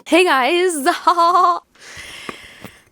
Hey guys!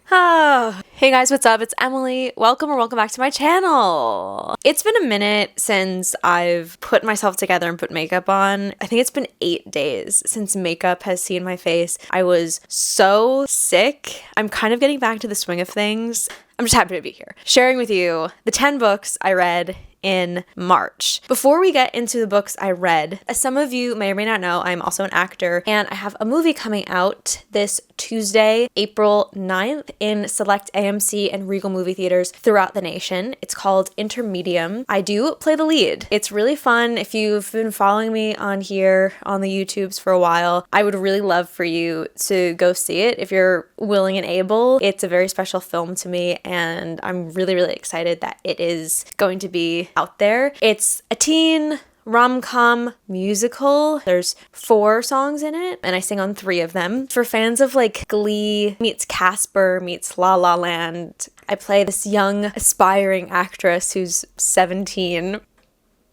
Hey guys, what's up? It's Emily. Welcome back to my channel. It's been a minute since I've put myself together and put makeup on. I think it's been 8 days since makeup has seen my face. I was so sick. I'm kind of getting back to the swing of things. I'm just happy to be here, sharing with you the 10 books I read in March. Before we get into the books I read, as some of you may or may not know, I'm also an actor, and I have a movie coming out this Tuesday, April 9th in select AMC and Regal movie theaters throughout the nation. It's called Intermedium. I do play the lead. It's really fun. If you've been following me on here on the YouTubes for a while, I would really love for you to go see it if you're willing and able. It's a very special film to me, and I'm really excited that it is going to be out there. It's a teen rom-com musical. There's 4 songs in it, and I sing on 3 of them. For fans of like Glee meets Casper meets La La Land, I play this young aspiring actress who's 17.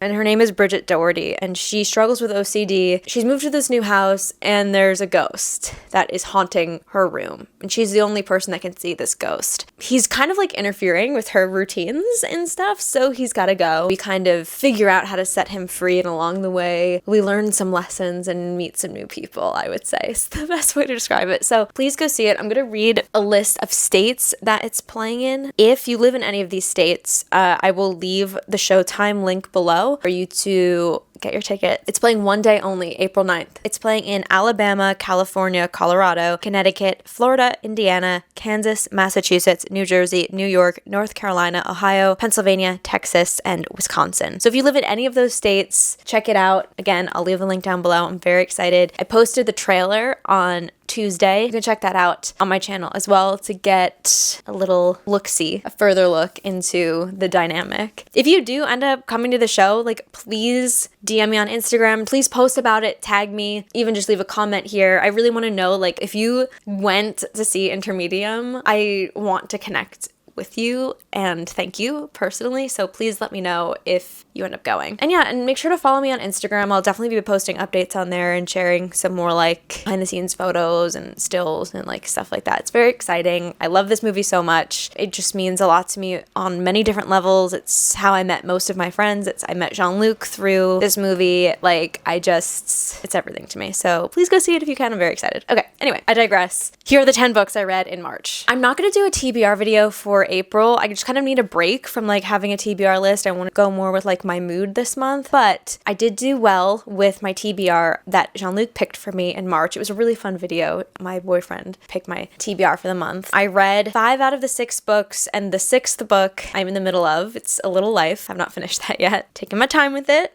And her name is Bridget Doherty, and she struggles with OCD. She's moved to this new house, and there's a ghost that is haunting her room. And she's the only person that can see this ghost. He's kind of like interfering with her routines and stuff, so he's gotta go. We kind of figure out how to set him free, and along the way, we learn some lessons and meet some new people, I would say. It's the best way to describe it. So please go see it. I'm gonna read a list of states that it's playing in. If you live in any of these states, I will leave the Showtime link below for you to get your ticket. It's playing one day only, April 9th. It's playing in Alabama, California, Colorado, Connecticut, Florida, Indiana, Kansas, Massachusetts, New Jersey, New York, North Carolina, Ohio, Pennsylvania, Texas, and Wisconsin. So if you live in any of those states, check it out. Again, I'll leave the link down below. I'm very excited. I posted the trailer on Tuesday. You can check that out on my channel as well to get a little look-see, a further look into the dynamic. If you do end up coming to the show, like, please DM me on Instagram. Please post about it, tag me, even just leave a comment here. I really want to know, like, if you went to see Intermedium, I want to connect with you and thank you personally, so please let me know if you end up going. And yeah, and make sure to follow me on Instagram. I'll definitely be posting updates on there and sharing some more like behind the scenes photos and stills and like stuff like that. It's very exciting. I love this movie so much. It just means a lot to me on many different levels. It's how I met most of my friends. I met Jean-Luc through this movie. Like, it's everything to me. So please go see it if you can. I'm very excited. Okay, anyway, I digress. Here are the 10 books I read in March. I'm not going to do a TBR video for April. I just kind of need a break from like having a TBR list. I want to go more with like my mood this month, but I did do well with my TBR that Jean-Luc picked for me in March. It was a really fun video. My boyfriend picked my TBR for the month. I read 5 out of the 6 books, and the 6th book I'm in the middle of. It's A Little Life. I've not finished that yet. Taking my time with it.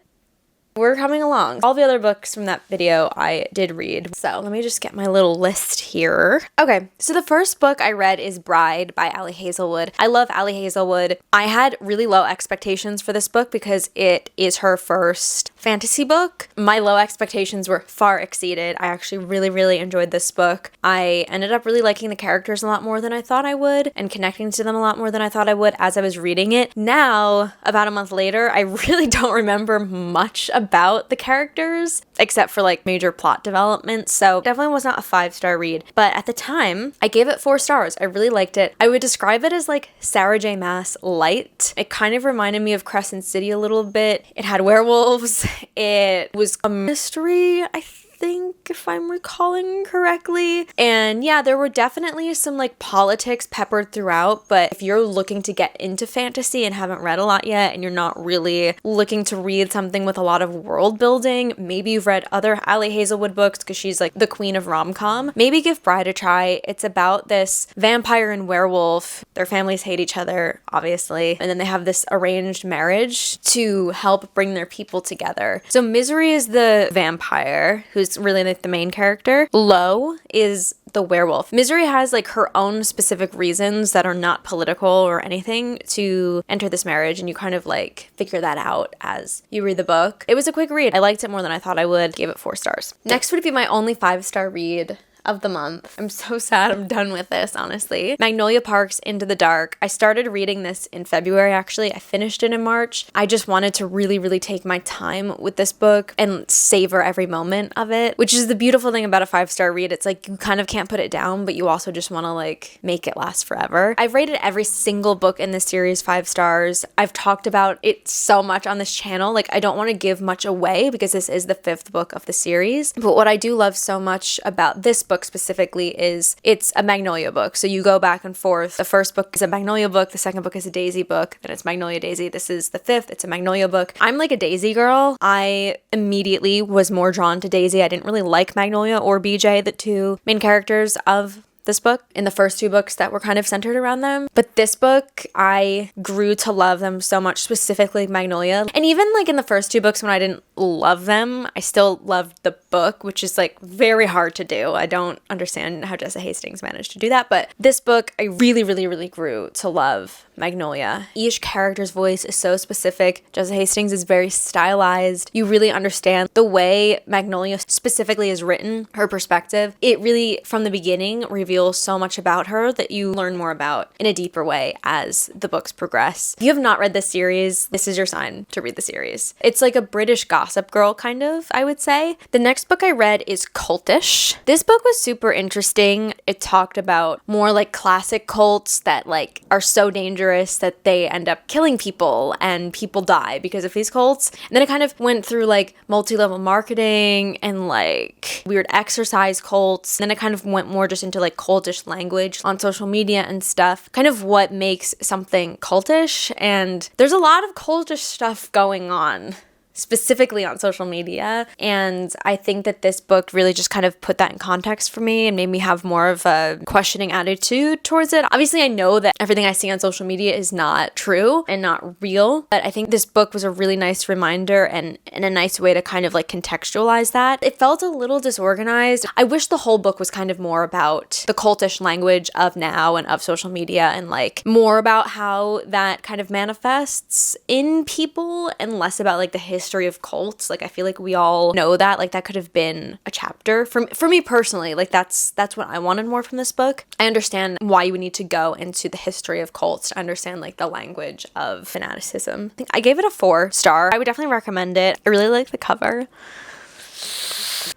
We're coming along. All the other books from that video I did read. So let me just get my little list here. Okay, so the first book I read is Bride by Ali Hazelwood. I love Ali Hazelwood. I had really low expectations for this book because it is her first fantasy book. My low expectations were far exceeded. I actually really enjoyed this book. I ended up really liking the characters a lot more than I thought I would and connecting to them a lot more than I thought I would as I was reading it. Now, about a month later, I really don't remember much about the characters except for like major plot developments, so definitely was not a 5-star read, but at the time I gave it 4 stars. I really liked it. I would describe it as like Sarah J Maas light. It kind of reminded me of Crescent City a little bit. It had werewolves. It was a mystery, I think, if I'm recalling correctly. And yeah, there were definitely some like politics peppered throughout, but if you're looking to get into fantasy and haven't read a lot yet, and you're not really looking to read something with a lot of world building, maybe you've read other Ali Hazelwood books because she's like the queen of rom-com, maybe give Bride a try. It's about this vampire and werewolf. Their families hate each other, obviously, and then they have this arranged marriage to help bring their people together. So Misery is the vampire who's really like the main character. Lo is the werewolf. Misery has like her own specific reasons that are not political or anything to enter this marriage, and you kind of like figure that out as you read the book. It was a quick read. I liked it more than I thought I would. Gave it 4 stars. Next would be my only 5-star read of the month. I'm so sad I'm done with this, honestly. Magnolia Parks, Into the Dark. I started reading this in February, actually. I finished it in March. I just wanted to really, really take my time with this book and savor every moment of it, which is the beautiful thing about a 5-star read. It's like you kind of can't put it down, but you also just want to like make it last forever. I've rated every single book in this series 5 stars. I've talked about it so much on this channel. Like, I don't want to give much away because this is the 5th book of the series. But what I do love so much about this book specifically is it's a Magnolia book. So you go back and forth. The first book is a Magnolia book. The second book is a Daisy book. Then it's Magnolia Daisy. This is the 5th. It's a Magnolia book. I'm like a Daisy girl. I immediately was more drawn to Daisy. I didn't really like Magnolia or BJ, the two main characters of this book in the first 2 books that were kind of centered around them. But this book, I grew to love them so much, specifically Magnolia. And even like in the first 2 books when I didn't love them, I still loved the book, which is like very hard to do. I don't understand how Jessa Hastings managed to do that. But this book, I really, really, really grew to love Magnolia. Each character's voice is so specific. Jessa Hastings is very stylized. You really understand the way Magnolia specifically is written, her perspective. It really, from the beginning, reveals so much about her that you learn more about in a deeper way as the books progress. If you have not read this series, this is your sign to read the series. It's like a British Gossip Girl, kind of, I would say. The next book I read is Cultish. This book was super interesting. It talked about more like classic cults that like are so dangerous that they end up killing people and people die because of these cults. And then it kind of went through like multi-level marketing and like weird exercise cults. And then it kind of went more just into like cultish language on social media and stuff, kind of what makes something cultish. And there's a lot of cultish stuff going on specifically on social media. And I think that this book really just kind of put that in context for me and made me have more of a questioning attitude towards it. Obviously, I know that everything I see on social media is not true and not real, but I think this book was a really nice reminder and a nice way to kind of like contextualize that. It felt a little disorganized. I wish the whole book was kind of more about the cultish language of now and of social media and like more about how that kind of manifests in people and less about like the history of cults. Like, I feel like we all know that. Like, that could have been a chapter for me personally. Like, that's what I wanted more from this book. I understand why you would need to go into the history of cults to understand like the language of fanaticism. I think I gave it a 4-star. I would definitely recommend it. I really like the cover.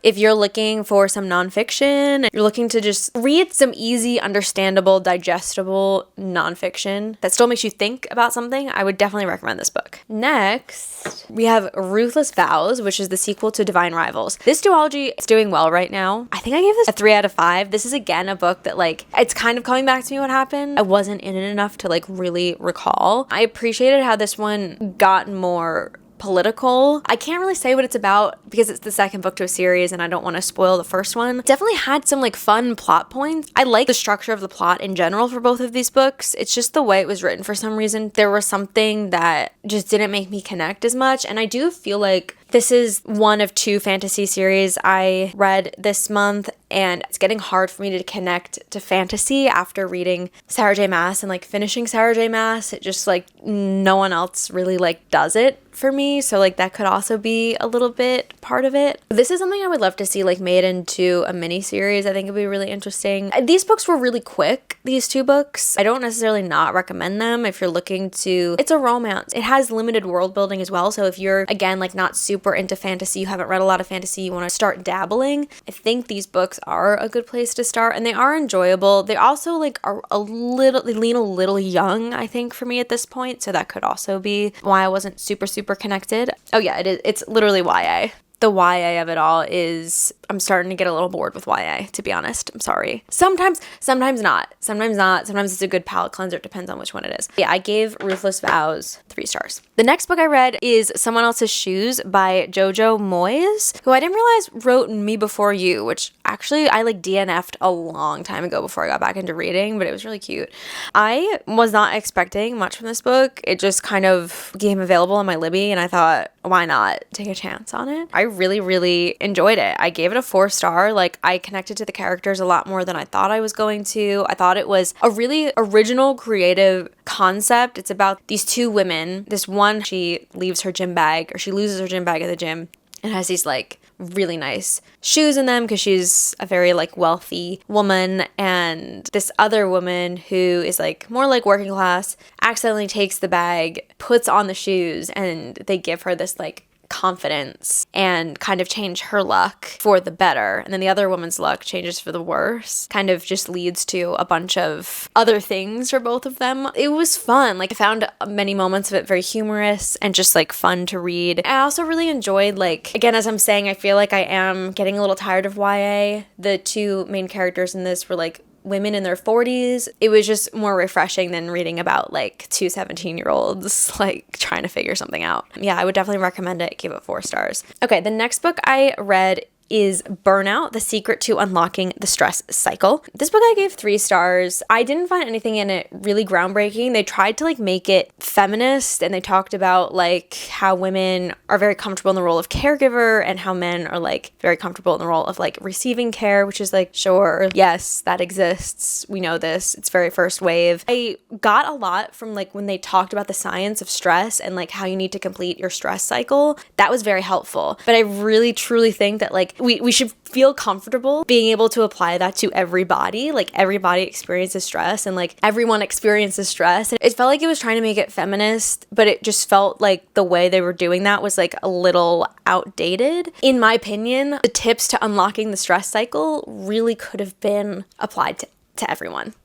If you're looking for some nonfiction, you're looking to just read some easy, understandable, digestible nonfiction that still makes you think about something, I would definitely recommend this book. Next, we have Ruthless Vows, which is the sequel to Divine Rivals. This duology is doing well right now. I think I gave this a 3 out of 5. This is again a book that like, it's kind of coming back to me what happened. I wasn't in it enough to like really recall. I appreciated how this one got more political. I can't really say what it's about because it's the second book to a series and I don't want to spoil the first one. It definitely had some like fun plot points. I like the structure of the plot in general for both of these books. It's just the way it was written for some reason. There was something that just didn't make me connect as much, and I do feel like this is one of 2 fantasy series I read this month, and it's getting hard for me to connect to fantasy after reading Sarah J. Maas and like finishing Sarah J. Maas. It just like no one else really like does it for me, so like that could also be a little bit part of it. This is something I would love to see like made into a mini series. I think it'd be really interesting. These books were really quick, these 2 books. I don't necessarily not recommend them if you're looking to, it's a romance. It has limited world building as well, so if you're again like not super into fantasy, you haven't read a lot of fantasy, you want to start dabbling, I think these books are a good place to start, and they are enjoyable. They also like are they lean a little young, I think, for me at this point, so that could also be why I wasn't super connected. Oh yeah, it's literally YA. The YA of it all is, I'm starting to get a little bored with YA, to be honest. I'm sorry. Sometimes not. Sometimes it's a good palate cleanser. It depends on which one it is. Yeah, I gave Ruthless Vows 3 stars. The next book I read is Someone Else's Shoes by Jojo Moyes, who I didn't realize wrote Me Before You, which actually I like DNF'd a long time ago before I got back into reading, but it was really cute. I was not expecting much from this book. It just kind of became available on my Libby, and I thought, why not take a chance on it? I really enjoyed it. I gave it a 4-star. Like, I connected to the characters a lot more than I thought I was going to. I thought it was a really original, creative concept. It's about these 2 women. This one, she leaves her gym bag, or she loses her gym bag at the gym, and has these like really nice shoes in them because she's a very like wealthy woman, and this other woman who is like more like working class accidentally takes the bag, puts on the shoes, and they give her this like confidence and kind of change her luck for the better. And then the other woman's luck changes for the worse. Kind of just leads to a bunch of other things for both of them. It was fun. Like I found many moments of it very humorous and just like fun to read. I also really enjoyed, like, again, as I'm saying, I feel like I am getting a little tired of YA. The two main characters in this were like women in their 40s. It was just more refreshing than reading about like two 17-year-olds like trying to figure something out. Yeah, I would definitely recommend it. Give it 4 stars. Okay, the next book I read is Burnout, The Secret to Unlocking the Stress Cycle. This book I gave 3 stars. I didn't find anything in it really groundbreaking. They tried to like make it feminist, and they talked about like how women are very comfortable in the role of caregiver and how men are like very comfortable in the role of like receiving care, which is like, sure, yes, that exists. We know this. It's very first wave. I got a lot from like when they talked about the science of stress and like how you need to complete your stress cycle. That was very helpful. But I really truly think that like we should feel comfortable being able to apply that to everybody. Like everybody experiences stress, and like everyone experiences stress. And it felt like it was trying to make it feminist, but it just felt like the way they were doing that was like a little outdated. In my opinion, the tips to unlocking the stress cycle really could have been applied to everyone.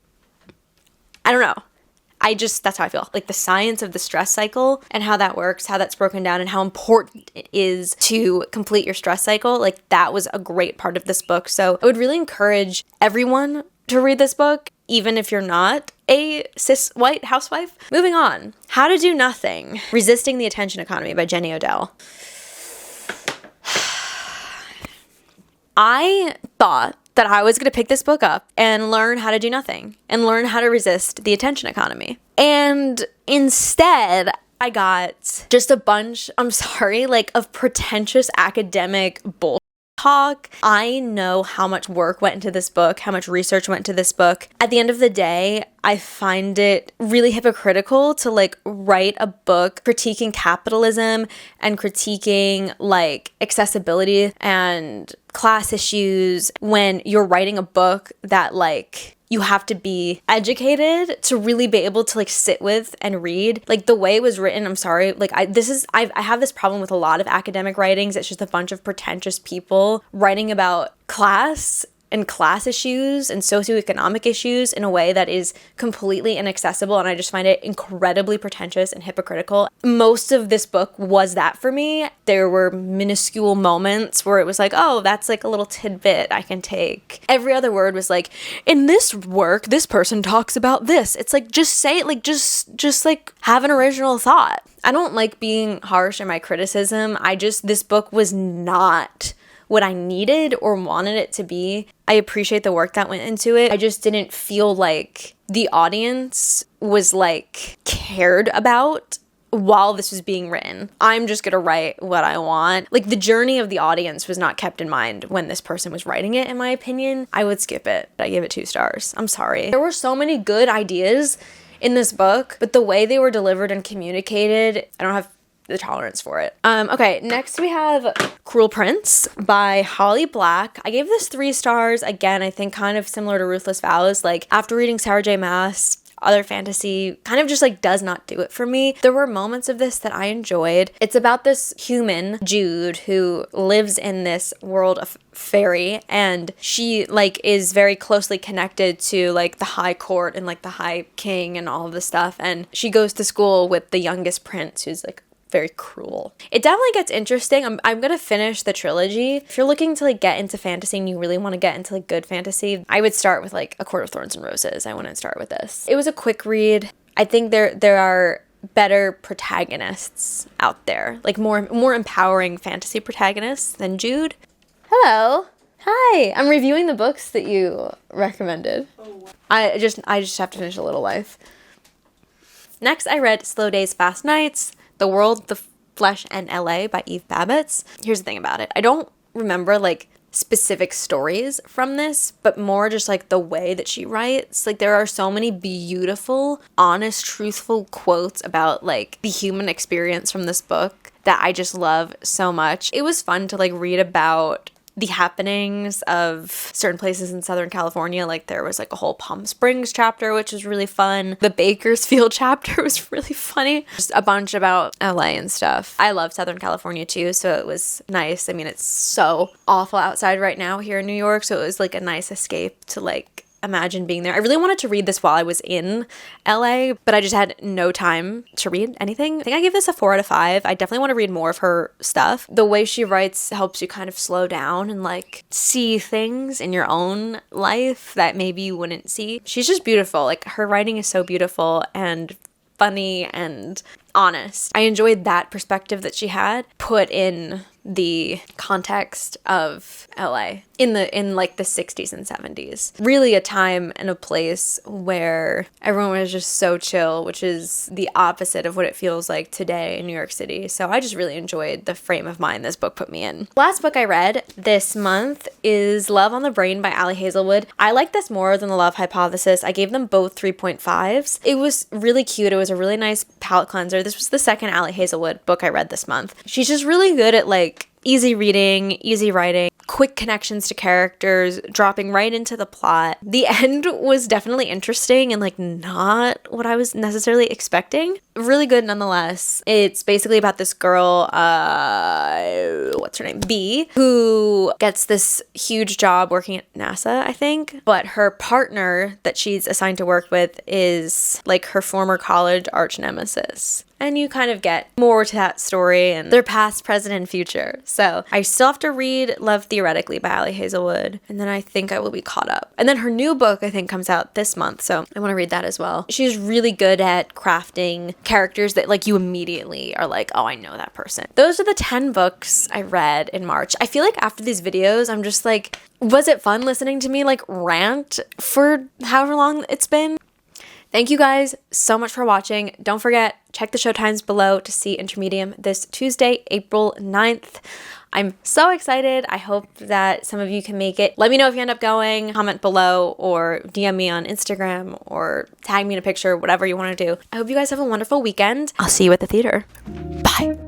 I don't know. That's how I feel. Like the science of the stress cycle and how that works, how that's broken down, and how important it is to complete your stress cycle. Like that was a great part of this book. So I would really encourage everyone to read this book, even if you're not a cis white housewife. Moving on. How to Do Nothing. Resisting the Attention Economy by Jenny Odell. I thought that I was going to pick this book up and learn how to do nothing and learn how to resist the attention economy. And instead, I got just a bunch, of pretentious academic bullshit talk. I know how much work went into this book, how much research went into this book. At the end of the day, I find it really hypocritical to like write a book critiquing capitalism and critiquing like accessibility and class issues when you're writing a book that like you have to be educated to really be able to like sit with and read. Like the way it was written, I'm sorry, like I have this problem with a lot of academic writings. It's just a bunch of pretentious people writing about class and class issues and socioeconomic issues in a way that is completely inaccessible, and I just find it incredibly pretentious and hypocritical. Most of this book was that for me. There were minuscule moments where it was like, oh, that's like a little tidbit I can take. Every other word was like, in this work, this person talks about this. It's like, just say it, like just like have an original thought. I don't like being harsh in my criticism. This book was not what I needed or wanted it to be. I appreciate the work that went into it. I just didn't feel like the audience was like cared about while this was being written. I'm just gonna write what I want. Like the journey of the audience was not kept in mind when this person was writing it, in my opinion. I would skip it. I give it 2 stars. I'm sorry. There were so many good ideas in this book, but the way they were delivered and communicated, I don't have the tolerance for it. Okay, next we have Cruel Prince by Holly Black. I gave this 3 stars. Again, I think kind of similar to Ruthless Vows. Like after reading Sarah J Maas, other fantasy kind of just like does not do it for me. There were moments of this that I enjoyed. It's about this human, Jude, who lives in this world of fairy, and she like is very closely connected to like the high court and like the high king and all of this stuff, and she goes to school with the youngest prince who's like very cruel. It definitely gets interesting. I'm gonna finish the trilogy. If you're looking to like get into fantasy and you really want to get into like good fantasy, I would start with like A Court of Thorns and Roses. I wouldn't start with this. It was a quick read. I think there are better protagonists out there, like more empowering fantasy protagonists than Jude. Hello. Hi. I'm reviewing the books that you recommended. I just have to finish A Little Life. Next, I read Slow Days, Fast Nights, The World, the Flesh, and LA by Eve Babbitt. Here's the thing about it. I don't remember like specific stories from this, but more just like the way that she writes. Like there are so many beautiful, honest, truthful quotes about like the human experience from this book that I just love so much. It was fun to like read about the happenings of certain places in Southern California. Like there was like a whole Palm Springs chapter, which was really fun. The Bakersfield chapter was really funny. Just a bunch about LA and stuff. I love Southern California too, so it was nice. I mean, it's so awful outside right now here in New York, so it was like a nice escape to like imagine being there. I really wanted to read this while I was in LA, but I just had no time to read anything. I think I gave this a 4 out of 5. I definitely want to read more of her stuff. The way she writes helps you kind of slow down and like see things in your own life that maybe you wouldn't see. She's just beautiful. Like her writing is so beautiful and funny and honest. I enjoyed that perspective that she had put in the context of LA in like the 60s and 70s. Really a time and a place where everyone was just so chill, which is the opposite of what it feels like today in New York City. So I just really enjoyed the frame of mind this book put me in. Last book I read this month is Love on the Brain by Ali Hazelwood. I like this more than The Love Hypothesis. I gave them both 3.5s. It was really cute. It was a really nice palate cleanser. This was the second Ali Hazelwood book I read this month. She's just really good at like easy reading, easy writing, quick connections to characters, dropping right into the plot. The end was definitely interesting and like not what I was necessarily expecting. Really good nonetheless. It's basically about this girl, what's her name? B, who gets this huge job working at NASA, I think. But her partner that she's assigned to work with is like her former college arch nemesis. And you kind of get more to that story and their past, present, and future. So I still have to read Love Theoretically by Ali Hazelwood. And then I think I will be caught up. And then her new book, I think, comes out this month. So I want to read that as well. She's really good at crafting characters that like you immediately are like, oh, I know that person. Those are the 10 books I read in March. I feel like after these videos, I'm just like, was it fun listening to me like rant for however long it's been? Thank you guys so much for watching. Don't forget, check the showtimes below to see Intermedium this Tuesday, April 9th. I'm so excited. I hope that some of you can make it. Let me know if you end up going. Comment below or DM me on Instagram or tag me in a picture, whatever you want to do. I hope you guys have a wonderful weekend. I'll see you at the theater. Bye.